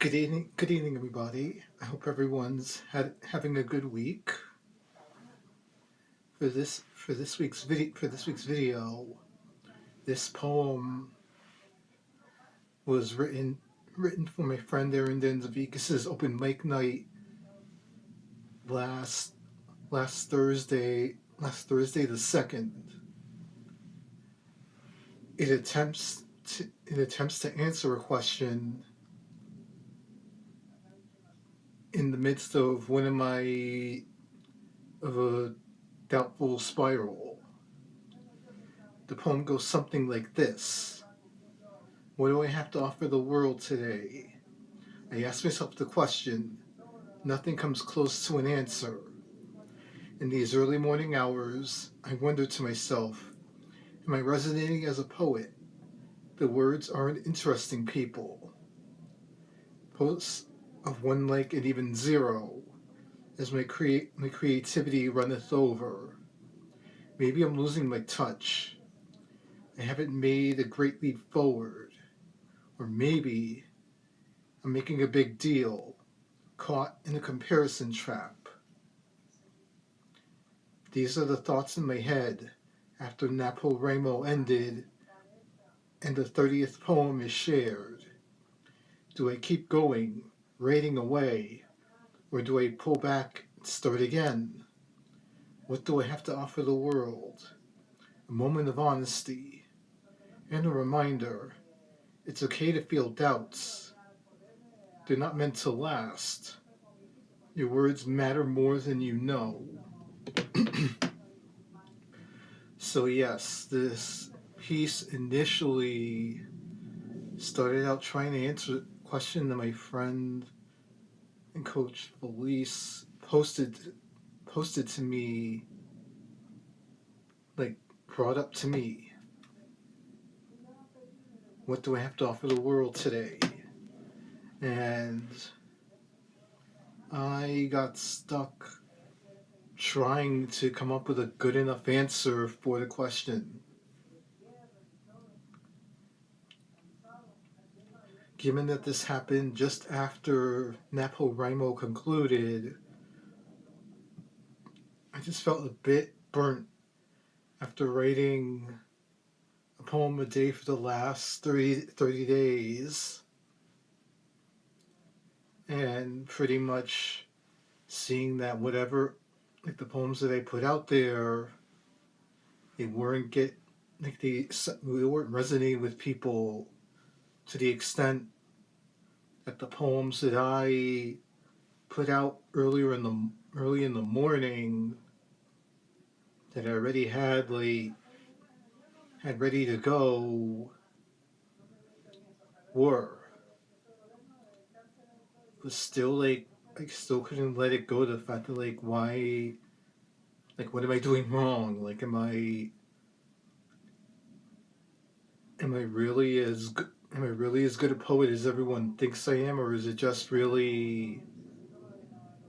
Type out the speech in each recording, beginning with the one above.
Good evening, everybody. I hope everyone's having a good week. For this week's video, this poem was written for my friend Erin open mic night last Thursday the 2nd. It attempts to answer a question in the midst of a doubtful spiral. The poem goes something like this. What do I have to offer the world today? I ask myself the question. Nothing comes close to an answer. In these early morning hours, I wonder to myself, am I resonating as a poet? The words aren't interesting people. Posts of one like and even zero, as my creativity runneth over. Maybe I'm losing my touch. I haven't made a great leap forward. Or maybe I'm making a big deal, caught in a comparison trap. These are the thoughts in my head after NaPoWriMo ended and the 30th poem is shared. Do I keep going, rating away, or do I pull back and start again? What do I have to offer the world? A moment of honesty and a reminder. It's okay to feel doubts. They're not meant to last. Your words matter more than you know. So yes, this piece initially started out trying to answer a question that my friend and coach Felice posted to me, brought up to me. What do I have to offer the world today? And I got stuck trying to come up with a good enough answer for the question. Given that this happened just after NaPoWriMo concluded, I just felt a bit burnt after writing a poem a day for the last 30 days and pretty much seeing that whatever, the poems that I put out there, they weren't resonating with people to the extent that the poems that I put out early in the morning that I already had ready to go was still I still couldn't let it go, the fact that why, what am I doing wrong? Am I really as good a poet as everyone thinks I am, or is it just really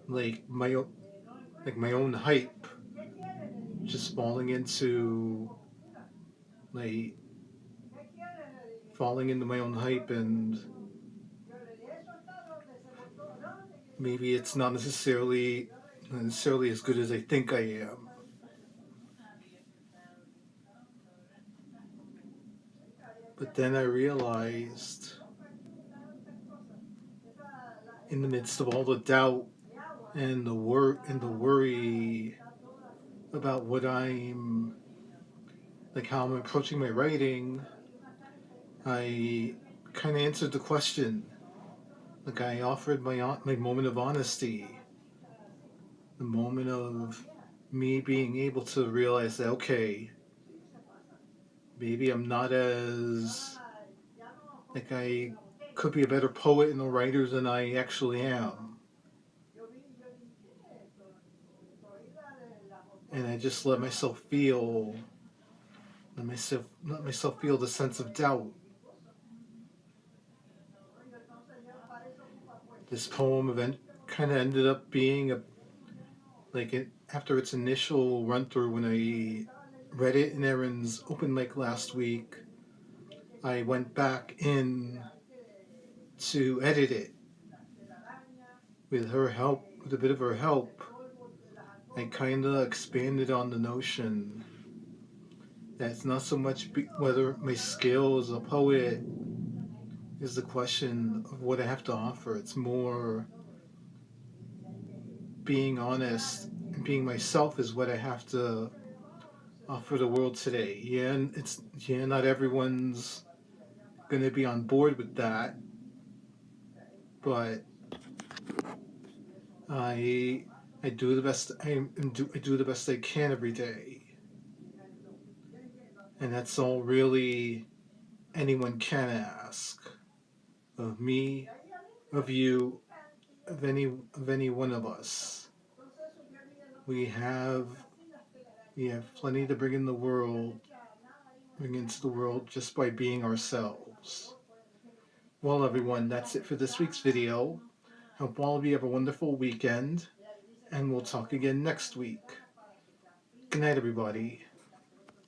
my own hype just falling into my own hype, and maybe it's not necessarily as good as I think I am. But then I realized, in the midst of all the doubt and the worry about what how I'm approaching my writing, I kind of answered the question. I offered my moment of honesty, the moment of me being able to realize that, okay, maybe I'm not as, I could be a better poet and a writer than I actually am. And I just let myself feel the sense of doubt. This poem kind of ended up being after its initial run through, when I read it in Erin's open mic last week, I went back in to edit it with her help, with a bit of her help, I kind of expanded on the notion that it's not so much whether my skill as a poet is the question of what I have to offer. It's more being honest and being myself is what I have to offer the world today. Not everyone's gonna be on board with that, but I I do the best I do the best I can every day, and that's all really anyone can ask of me, of you, of any one of us. We have we have plenty to bring into the world just by being ourselves. Well, everyone, that's it for this week's video. Hope all of you have a wonderful weekend, and we'll talk again next week. Good night, everybody.